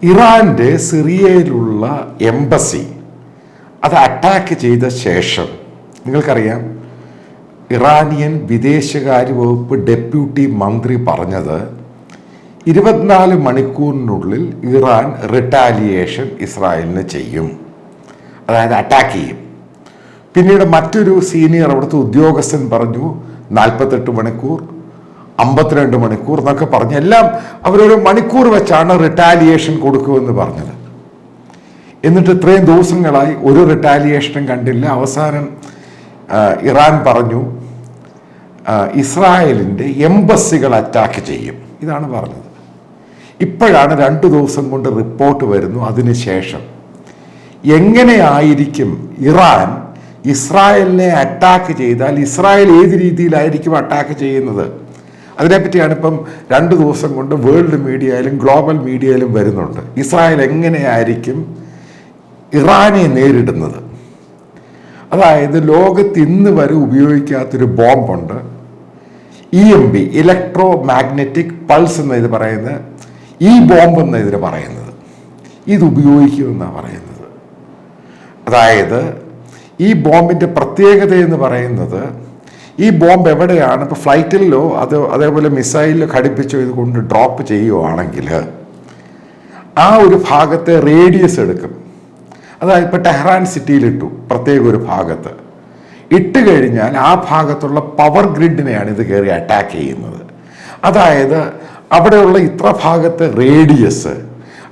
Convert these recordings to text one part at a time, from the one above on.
ഇറാൻ്റെ സിറിയയിലുള്ള എംബസി അത് അറ്റാക്ക് ചെയ്ത ശേഷം നിങ്ങൾക്കറിയാം, ഇറാനിയൻ വിദേശകാര്യ വകുപ്പ് ഡെപ്യൂട്ടി മന്ത്രി പറഞ്ഞത് 24 മണിക്കൂറിനുള്ളിൽ ഇറാൻ റിട്ടാലിയേഷൻ ഇസ്രായേലിന് ചെയ്യും, അതായത് അറ്റാക്ക് ചെയ്യും. പിന്നീട് മറ്റൊരു സീനിയർ അവിടുത്തെ ഉദ്യോഗസ്ഥൻ പറഞ്ഞു 48 മണിക്കൂർ, 52 മണിക്കൂർ എന്നൊക്കെ പറഞ്ഞ് എല്ലാം അവരൊരു മണിക്കൂർ വെച്ചാണ് റിട്ടാലിയേഷൻ കൊടുക്കുമെന്ന് പറഞ്ഞത്. എന്നിട്ട് ഇത്രയും ദിവസങ്ങളായി ഒരു റിട്ടാലിയേഷനും കണ്ടില്ല. അവസാനം ഇറാൻ പറഞ്ഞു ഇസ്രായേലിൻ്റെ എംബസികൾ അറ്റാക്ക് ചെയ്യും, ഇതാണ് പറഞ്ഞത്. ഇപ്പോഴാണ് 2 ദിവസം കൊണ്ട് റിപ്പോർട്ട് വരുന്നു. അതിനുശേഷം എങ്ങനെയായിരിക്കും ഇറാൻ ഇസ്രായേലിനെ അറ്റാക്ക് ചെയ്താൽ ഇസ്രായേൽ ഏത് രീതിയിലായിരിക്കും അറ്റാക്ക് ചെയ്യുന്നത്? അതിനെപ്പറ്റിയാണ് ഇപ്പം 2 ദിവസം കൊണ്ട് വേൾഡ് മീഡിയയിലും ഗ്ലോബൽ മീഡിയയിലും വരുന്നുണ്ട്. ഇസ്രായേൽ എങ്ങനെയായിരിക്കും ഇറാനെ നേരിടുന്നത്? അതായത് ലോകത്ത് ഇന്ന് വരെ ഉപയോഗിക്കാത്തൊരു ബോംബുണ്ട്, EMP, ഇലക്ട്രോ മാഗ്നറ്റിക് പൾസ് എന്ന ഇത് പറയുന്നത്, ഈ ബോംബ് എന്ന ഇതിന് പറയുന്നത്. ഇത് ഉപയോഗിക്കുമെന്നാണ് പറയുന്നത്. അതായത് ഈ ബോംബിൻ്റെ പ്രത്യേകത എന്ന് പറയുന്നത്, ഈ ബോംബ് എവിടെയാണ് ഇപ്പോൾ ഫ്ലൈറ്റിലോ അതേപോലെ മിസൈലിലോ ഘടിപ്പിച്ചോ ഇത് കൊണ്ട് ഡ്രോപ്പ് ചെയ്യുവാണെങ്കിൽ ആ ഒരു ഭാഗത്തെ റേഡിയസ് എടുക്കും. അതായത് ഇപ്പോൾ ടെഹ്റാൻ സിറ്റിയിലിട്ടു പ്രത്യേക ഒരു ഭാഗത്ത് ഇട്ട് കഴിഞ്ഞാൽ ആ ഭാഗത്തുള്ള പവർ ഗ്രിഡിനെയാണ് ഇത് കയറി അറ്റാക്ക് ചെയ്യുന്നത്. അതായത് അവിടെയുള്ള ഇത്ര ഭാഗത്തെ റേഡിയസ്,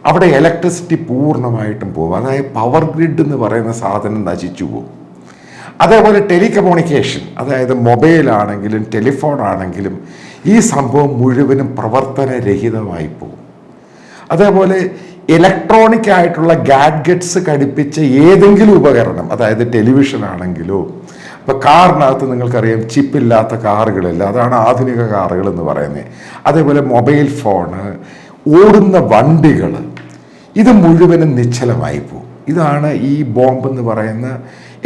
അവിടെ ഇലക്ട്രിസിറ്റി പൂർണ്ണമായിട്ടും പോകും. അതായത് പവർ ഗ്രിഡ് എന്ന് പറയുന്ന സാധനം നശിച്ചു പോകും. അതേപോലെ ടെലികമ്മ്യൂണിക്കേഷൻ, അതായത് മൊബൈലാണെങ്കിലും ടെലിഫോൺ ആണെങ്കിലും ഈ സംഭവം മുഴുവനും പ്രവർത്തനരഹിതമായി പോകും. അതേപോലെ ഇലക്ട്രോണിക് ആയിട്ടുള്ള ഗാഡ്ഗറ്റ്സ് ഘടിപ്പിച്ച ഏതെങ്കിലും ഉപകരണം, അതായത് ടെലിവിഷൻ ആണെങ്കിലോ, ഇപ്പോൾ കാറിനകത്ത് നിങ്ങൾക്കറിയാം ചിപ്പില്ലാത്ത കാറുകളില്ല, അതാണ് ആധുനിക കാറുകൾ എന്ന് പറയുന്നത്. അതേപോലെ മൊബൈൽ ഫോണ്, ഓടുന്ന വണ്ടികൾ, ഇത് മുഴുവനും നിശ്ചലമായി പോകും. ഇതാണ് ഈ ബോംബ് എന്ന് പറയുന്ന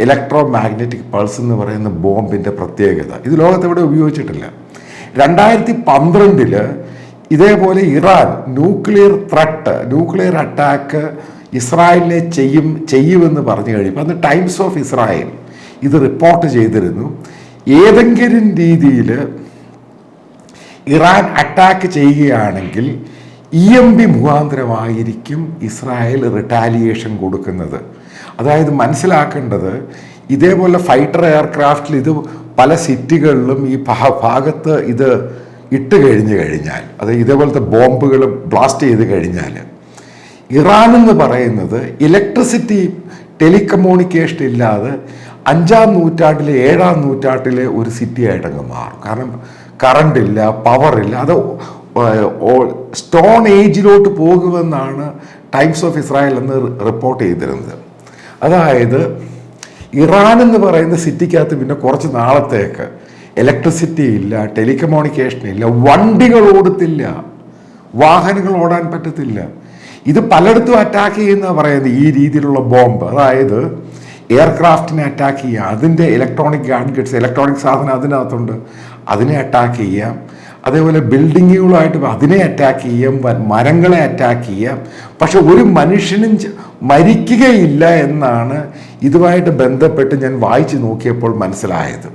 ഇലക്ട്രോ മാഗ്നറ്റിക് പൾസ് എന്ന് പറയുന്ന ബോംബിൻ്റെ പ്രത്യേകത. ഇത് ലോകത്തെവിടെ ഉപയോഗിച്ചിട്ടില്ല. 2012 ഇതേപോലെ ഇറാൻ ന്യൂക്ലിയർ അറ്റാക്ക് ഇസ്രായേലിനെ ചെയ്യുമെന്ന് പറഞ്ഞു കഴിയുമ്പോൾ അന്ന് ടൈംസ് ഓഫ് ഇസ്രായേൽ ഇത് റിപ്പോർട്ട് ചെയ്തിരുന്നു. ഏതെങ്കിലും രീതിയിൽ ഇറാൻ അറ്റാക്ക് ചെയ്യുകയാണെങ്കിൽ EMP മുഖാന്തരമായിരിക്കും ഇസ്രായേൽ റിട്ടാലിയേഷൻ കൊടുക്കുന്നത്. അതായത് മനസ്സിലാക്കേണ്ടത്, ഇതേപോലെ ഫൈറ്റർ എയർക്രാഫ്റ്റിൽ ഇത് പല സിറ്റികളിലും ഈ ഭാഗത്ത് ഇത് ഇട്ട് കഴിഞ്ഞാൽ, അത് ഇതേപോലത്തെ ബോംബുകൾ ബ്ലാസ്റ്റ് ചെയ്ത് കഴിഞ്ഞാൽ, ഇറാൻ എന്ന് പറയുന്നത് ഇലക്ട്രിസിറ്റി ടെലികമ്മ്യൂണിക്കേഷൻ ഇല്ലാതെ 5-ാം നൂറ്റാണ്ടിലെ 7-ാം നൂറ്റാണ്ടിലെ ഒരു സിറ്റി ആയിട്ടങ്ങ് മാറും. കാരണം കറണ്ടില്ല, പവറില്ല, അത് സ്റ്റോൺ ഏജിലോട്ട് പോകുമെന്നാണ് ടൈംസ് ഓഫ് ഇസ്രായേൽ എന്ന് റിപ്പോർട്ട് ചെയ്തിരുന്നത്. അതായത് ഇറാൻ എന്ന് പറയുന്ന സിറ്റിക്കകത്ത് പിന്നെ കുറച്ച് നാളത്തേക്ക് ഇലക്ട്രിസിറ്റി ഇല്ല, ടെലികമ്മ്യൂണിക്കേഷൻ ഇല്ല, വണ്ടികൾ ഓടത്തില്ല, വാഹനങ്ങൾ ഓടാൻ പറ്റത്തില്ല. ഇത് പലയിടത്തും അറ്റാക്ക് ചെയ്യുന്ന പറയുന്നത് ഈ രീതിയിലുള്ള ബോംബ്. അതായത് എയർക്രാഫ്റ്റിനെ അറ്റാക്ക് ചെയ്യാം, അതിൻ്റെ ഇലക്ട്രോണിക് ഗാഡ്ഗറ്റ്സ്, ഇലക്ട്രോണിക് സാധനം അതിനകത്തുണ്ട്, അതിനെ അറ്റാക്ക് ചെയ്യാം. അതേപോലെ ബിൽഡിങ്ങുകളായിട്ട് അതിനെ അറ്റാക്ക് ചെയ്യാം, മരങ്ങളെ അറ്റാക്ക് ചെയ്യാം. പക്ഷെ ഒരു മനുഷ്യനും മരിക്കുകയില്ല എന്നാണ് ഇതുമായിട്ട് ബന്ധപ്പെട്ട് ഞാൻ വായിച്ചു നോക്കിയപ്പോൾ മനസ്സിലായത്.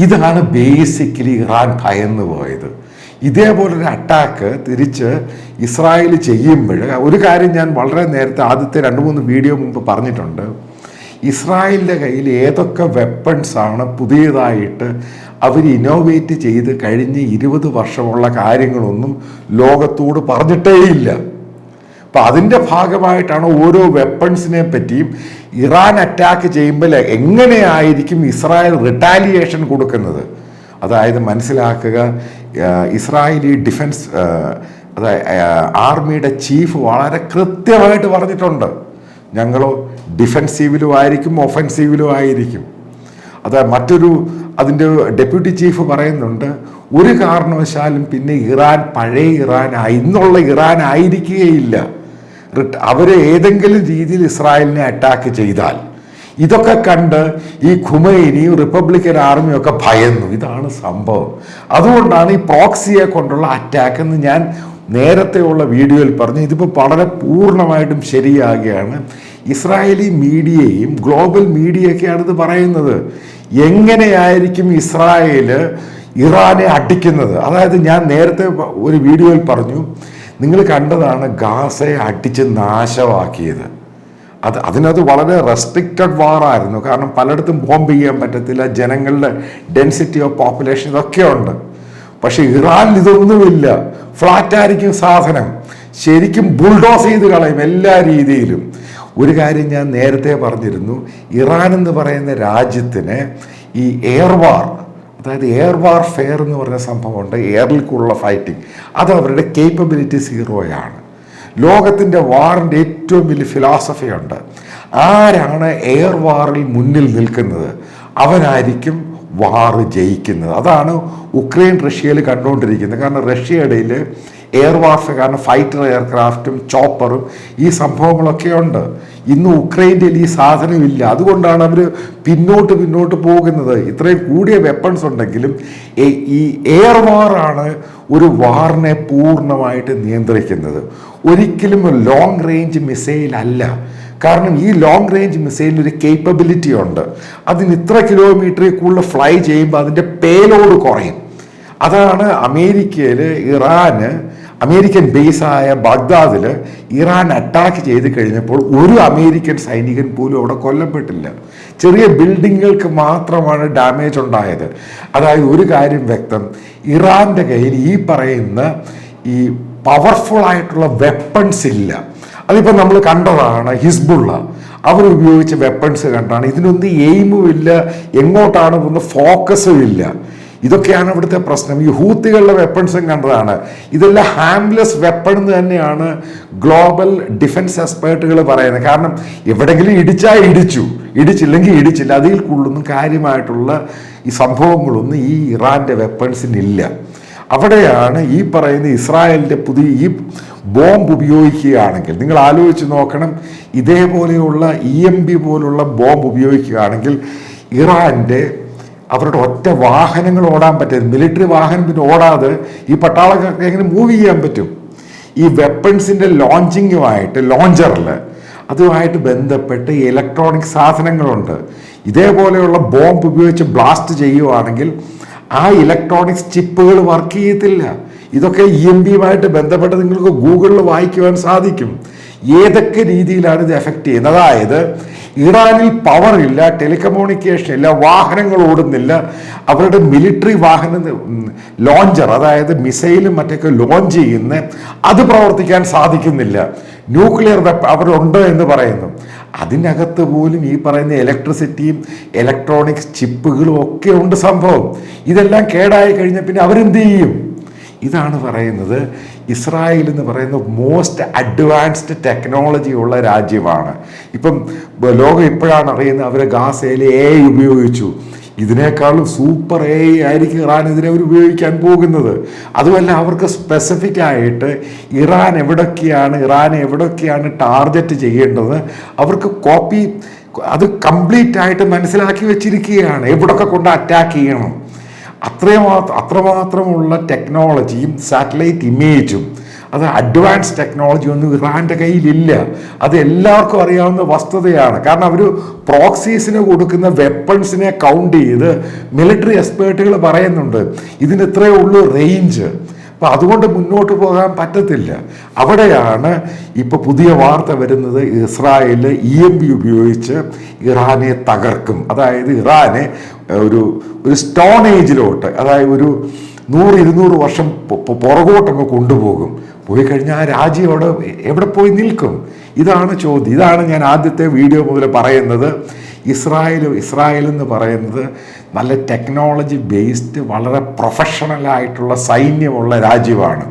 ഇതാണ് ബേസിക്കലി ഇറാൻ ഭയന്നു പോയത്. ഇതേപോലൊരു അറ്റാക്ക് തിരിച്ച് ഇസ്രായേൽ ചെയ്യുമ്പോൾ, ഒരു കാര്യം ഞാൻ വളരെ നേരത്തെ ആദ്യത്തെ 2-3 വീഡിയോ മുമ്പ് പറഞ്ഞിട്ടുണ്ട്, ഇസ്രായേലിൻ്റെ കയ്യിൽ ഏതൊക്കെ വെപ്പൺസാണ് പുതിയതായിട്ട് അവർ ഇന്നോവേറ്റ് ചെയ്ത് കഴിഞ്ഞ് 20 വർഷമുള്ള കാര്യങ്ങളൊന്നും ലോകത്തോട് പറഞ്ഞിട്ടേയില്ല. അപ്പം അതിൻ്റെ ഭാഗമായിട്ടാണ് ഓരോ വെപ്പൺസിനെ പറ്റിയും ഇറാൻ അറ്റാക്ക് ചെയ്യുമ്പോൾ എങ്ങനെയായിരിക്കും ഇസ്രായേൽ റിട്ടാലിയേഷൻ കൊടുക്കുന്നത്. അതായത് മനസ്സിലാക്കുക, ഇസ്രായേലി ഡിഫൻസ് ആർമിയുടെ ചീഫ് വളരെ കൃത്യമായിട്ട് പറഞ്ഞിട്ടുണ്ട്, ഞങ്ങൾ ഡിഫെൻസീവിലും ആയിരിക്കും ഒഫൻസീവിലും ആയിരിക്കും. അതിൻ്റെ ഡെപ്യൂട്ടി ചീഫ് പറയുന്നുണ്ട്, ഒരു കാരണവശാലും പിന്നെ ഇറാൻ പഴയ ഇന്നുള്ള ഇറാൻ ആയിരിക്കുകയില്ല. അവർ ഏതെങ്കിലും രീതിയിൽ ഇസ്രായേലിനെ അറ്റാക്ക് ചെയ്താൽ ഇതൊക്കെ കണ്ട് ഈ ഖുമൈനിയും റിപ്പബ്ലിക്കൻ ആർമിയും ഒക്കെ ഭയന്നു. ഇതാണ് സംഭവം. അതുകൊണ്ടാണ് ഈ പ്രോക്സിയെ കൊണ്ടുള്ള അറ്റാക്ക് എന്ന് ഞാൻ നേരത്തെയുള്ള വീഡിയോയിൽ പറഞ്ഞു. ഇതിപ്പോൾ വളരെ പൂർണ്ണമായിട്ടും ശരിയാകുകയാണ്. ഇസ്രായേലി മീഡിയയും ഗ്ലോബൽ മീഡിയയൊക്കെയാണ് ഇത് പറയുന്നത്. എങ്ങനെയായിരിക്കും ഇസ്രായേൽ ഇറാനെ അടിക്കുന്നത്? അതായത് ഞാൻ നേരത്തെ ഒരു വീഡിയോയിൽ പറഞ്ഞു, നിങ്ങൾ കണ്ടതാണ് ഗാസയെ അടിച്ച് നാശമാക്കിയത്. അതിനകത്ത് വളരെ റെസ്ട്രിക്റ്റഡ് വാറായിരുന്നു. കാരണം പലയിടത്തും ബോംബ് ചെയ്യാൻ പറ്റത്തില്ല, ജനങ്ങളുടെ ഡെൻസിറ്റി ഓഫ് പോപ്പുലേഷൻ ഇതൊക്കെ ഉണ്ട്. പക്ഷെ ഇറാനിൽ ഇതൊന്നുമില്ല. ഫ്ലാറ്റായിരിക്കും സാധനം, ശരിക്കും ബുൾഡോസ് ചെയ്ത് കളയും എല്ലാ രീതിയിലും. ഒരു കാര്യം ഞാൻ നേരത്തെ പറഞ്ഞിരുന്നു, ഇറാൻ എന്ന് പറയുന്ന രാജ്യത്തിന് ഈ എയർ വാർ, അതായത് എയർ വാർഫെയർ എന്ന് പറഞ്ഞ സംഭവമുണ്ട്, എയറിലേക്കുള്ള ഫൈറ്റിംഗ്, അത് അവരുടെ കേപ്പബിലിറ്റി സീറോയാണ്. ലോകത്തിൻ്റെ വാറിൻ്റെ ഏറ്റവും വലിയ ഫിലോസഫി ഉണ്ട്. ആരാണ് എയർ വാറിൽ മുന്നിൽ നിൽക്കുന്നത് അവനായിരിക്കും വാറ് ജയിക്കുന്നത്. അതാണ് ഉക്രൈൻ റഷ്യയിൽ കണ്ടുകൊണ്ടിരിക്കുന്നത്. കാരണം റഷ്യയുടെ എയർ വാർഫെയർ, കാരണം ഫൈറ്റർ എയർക്രാഫ്റ്റും ചോപ്പറും ഈ സംഭവങ്ങളൊക്കെ ഉണ്ട്. ഇന്ന് ഉക്രൈൻ്റെ ഈ സാധനമില്ല. അതുകൊണ്ടാണ് അവർ പിന്നോട്ട് പോകുന്നത്. ഇത്രയും കൂടിയ വെപ്പൺസ് ഉണ്ടെങ്കിലും ഈ എയർ വാറാണ് ഒരു വാറിനെ പൂർണ്ണമായിട്ട് നിയന്ത്രിക്കുന്നത്. ഒരിക്കലും ലോങ് റേഞ്ച് മിസൈൽ അല്ല. കാരണം ഈ ലോങ് റേഞ്ച് മിസൈലിന് ഒരു കേപ്പബിലിറ്റി ഉണ്ട്. അതിന് ഇത്ര കിലോമീറ്ററിൽ കൂടുതൽ ഫ്ലൈ ചെയ്യുമ്പോൾ അതിൻ്റെ പേലോഡ് കുറയും. അതാണ് അമേരിക്കൻ ബേസായ ബഗ്ദാദിൽ ഇറാൻ അറ്റാക്ക് ചെയ്ത് കഴിഞ്ഞപ്പോൾ ഒരു അമേരിക്കൻ സൈനികൻ പോലും അവിടെ കൊല്ലപ്പെട്ടില്ല. ചെറിയ ബിൽഡിങ്ങുകൾക്ക് മാത്രമാണ് ഡാമേജ് ഉണ്ടായത്. അതായത് ഒരു കാര്യം വ്യക്തം, ഇറാൻ്റെ കയ്യിൽ ഈ പറയുന്ന ഈ പവർഫുൾ ആയിട്ടുള്ള വെപ്പൺസ് ഇല്ല. അതിപ്പോൾ നമ്മൾ കണ്ടതാണ് ഹിസ്ബുള്ള, അവർ ഉപയോഗിച്ച വെപ്പൺസ് കണ്ടാണ്. ഇതിനൊന്നും എയിമും ഇല്ല, എങ്ങോട്ടാണ് ഒന്ന് ഫോക്കസും ഇല്ല. ഇതൊക്കെയാണ് ഇവിടുത്തെ പ്രശ്നം. ഈ ഹൂത്തികളുടെ വെപ്പൺസും കണ്ടതാണ്. ഇതെല്ലാം ഹാംലെസ് വെപ്പൺ എന്ന് തന്നെയാണ് ഗ്ലോബൽ ഡിഫൻസ് എക്സ്പേർട്ടുകൾ പറയുന്നത്. കാരണം എവിടെയെങ്കിലും ഇടിച്ചാൽ ഇടിച്ചു, ഇടിച്ചില്ലെങ്കിൽ ഇടിച്ചില്ല. അതിൽ കൂടുതലൊന്നും കാര്യമായിട്ടുള്ള ഈ സംഭവങ്ങളൊന്നും ഈ ഇറാൻ്റെ വെപ്പൺസിനില്ല. അവിടെയാണ് ഈ പറയുന്ന ഇസ്രായേലിൻ്റെ പുതിയ ഈ ബോംബ് ഉപയോഗിക്കുകയാണെങ്കിൽ, നിങ്ങൾ ആലോചിച്ച് നോക്കണം, ഇതേപോലെയുള്ള EMP പോലുള്ള ബോംബ് ഉപയോഗിക്കുകയാണെങ്കിൽ ഇറാൻ്റെ അവരുടെ ഒറ്റ വാഹനങ്ങൾ ഓടാൻ പറ്റും. മിലിറ്ററി വാഹനം പിന്നെ ഓടാതെ ഈ പട്ടാളക്കാർക്ക് എങ്ങനെ മൂവ് ചെയ്യാൻ പറ്റും? ഈ വെപ്പൺസിൻ്റെ ലോഞ്ചറിൽ അതുമായിട്ട് ബന്ധപ്പെട്ട് ഇലക്ട്രോണിക് സാധനങ്ങളുണ്ട്. ഇതേപോലെയുള്ള ബോംബ് ഉപയോഗിച്ച് ബ്ലാസ്റ്റ് ചെയ്യുവാണെങ്കിൽ ആ ഇലക്ട്രോണിക്സ് ചിപ്പുകൾ വർക്ക് ചെയ്യത്തില്ല. ഇതൊക്കെ EMPയുമായിട്ട് ബന്ധപ്പെട്ട് നിങ്ങൾക്ക് ഗൂഗിളിൽ വായിക്കുവാൻ സാധിക്കും ഏതൊക്കെ രീതിയിലാണ് ഇത് എഫക്റ്റ് ചെയ്യുന്നത്. അതായത് ഇറാനിൽ പവർ ഇല്ല, ടെലികമ്മ്യൂണിക്കേഷൻ ഇല്ല, വാഹനങ്ങൾ ഓടുന്നില്ല. അവരുടെ മിലിറ്ററി വാഹനം ലോഞ്ചർ, അതായത് മിസൈലും മറ്റൊക്കെ ലോഞ്ച് ചെയ്യുന്ന അത് പ്രവർത്തിക്കാൻ സാധിക്കുന്നില്ല. ന്യൂക്ലിയർ അവരുണ്ട് എന്ന് പറയുന്നു. അതിനകത്ത് പോലും ഈ പറയുന്ന ഇലക്ട്രിസിറ്റിയും ഇലക്ട്രോണിക്സ് ചിപ്പുകളും ഒക്കെ ഉണ്ട് സംഭവം. ഇതെല്ലാം കേടായി കഴിഞ്ഞാൽ പിന്നെ അവരെന്ത് ചെയ്യും? ഇതാണ് പറയുന്നത്. ഇസ്രായേൽ എന്ന് പറയുന്നത് മോസ്റ്റ് അഡ്വാൻസ്ഡ് ടെക്നോളജി ഉള്ള രാജ്യമാണ്. ഇപ്പം ലോകം ഇപ്പോഴാണ് അറിയുന്നത് അവർ ഗാസയിൽ AI ഉപയോഗിച്ചു. ഇതിനേക്കാളും സൂപ്പർ AI ആയിരിക്കും ഇറാനെതിരെ അവർ ഉപയോഗിക്കാൻ പോകുന്നത്. അതുമല്ല, അവർക്ക് സ്പെസിഫിക് ആയിട്ട് ഇറാനെ എവിടൊക്കെയാണ് ടാർഗറ്റ് ചെയ്യേണ്ടത് അവർക്ക് അത് കംപ്ലീറ്റ് ആയിട്ട് മനസ്സിലാക്കി വെച്ചിരിക്കുകയാണ്. എവിടൊക്കെ കൊണ്ട് അറ്റാക്ക് ചെയ്യണം. അത്രമാത്രമുള്ള ടെക്നോളജിയും സാറ്റലൈറ്റ് ഇമേജും, അത് അഡ്വാൻസ് ടെക്നോളജി ഒന്നും ഇറാൻ്റെ കയ്യിലില്ല. അത് എല്ലാവർക്കും അറിയാവുന്ന വസ്തുതയാണ്. കാരണം അവർ പ്രോക്സീസിന് കൊടുക്കുന്ന വെപ്പൺസിനെ കൗണ്ട് ചെയ്ത് മിലിറ്ററി എക്സ്പേർട്ടുകൾ പറയുന്നുണ്ട് ഇതിന് ഇത്രയേ ഉള്ളൂ റേഞ്ച്. അപ്പോൾ അതുകൊണ്ട് മുന്നോട്ട് പോകാൻ പറ്റത്തില്ല. അവിടെയാണ് ഇപ്പോൾ പുതിയ വാർത്ത വരുന്നത്, ഇസ്രായേൽ EMP ഉപയോഗിച്ച് ഇറാനെ തകർക്കും. അതായത് ഇറാനെ ഒരു സ്റ്റോൺ ഏജിലോട്ട്, അതായത് ഒരു 100-200 വർഷം പുറകോട്ടങ്ങ് കൊണ്ടുപോകും. പോയി കഴിഞ്ഞാൽ ആ രാജ്യം എവിടെ പോയി നിൽക്കും? ഇതാണ് ചോദ്യം. ഇതാണ് ഞാൻ ആദ്യത്തെ വീഡിയോ മുതൽ പറയുന്നത്. ഇസ്രായേൽ എന്ന് പറയുന്നത് നല്ല ടെക്നോളജി ബേസ്ഡ് വളരെ പ്രൊഫഷണലായിട്ടുള്ള സൈന്യമുള്ള രാജ്യമാണ്.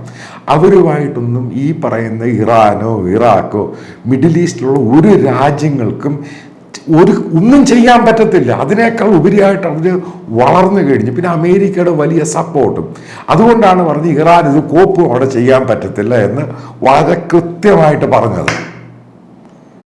അവരുമായിട്ടൊന്നും ഈ പറയുന്ന ഇറാനോ ഇറാഖോ മിഡിൽ ഈസ്റ്റിലുള്ള ഒരു രാജ്യങ്ങൾക്കും ഒന്നും ചെയ്യാൻ പറ്റത്തില്ല. അതിനേക്കാൾ ഉപരിയായിട്ട് അവർ വളർന്നു കഴിഞ്ഞു. പിന്നെ അമേരിക്കയുടെ വലിയ സപ്പോർട്ടും. അതുകൊണ്ടാണ് പറഞ്ഞ് ഇറാൻ ഇത് കോപ്പും അവിടെ ചെയ്യാൻ പറ്റത്തില്ല എന്ന് വളരെ കൃത്യമായിട്ട് പറഞ്ഞത്.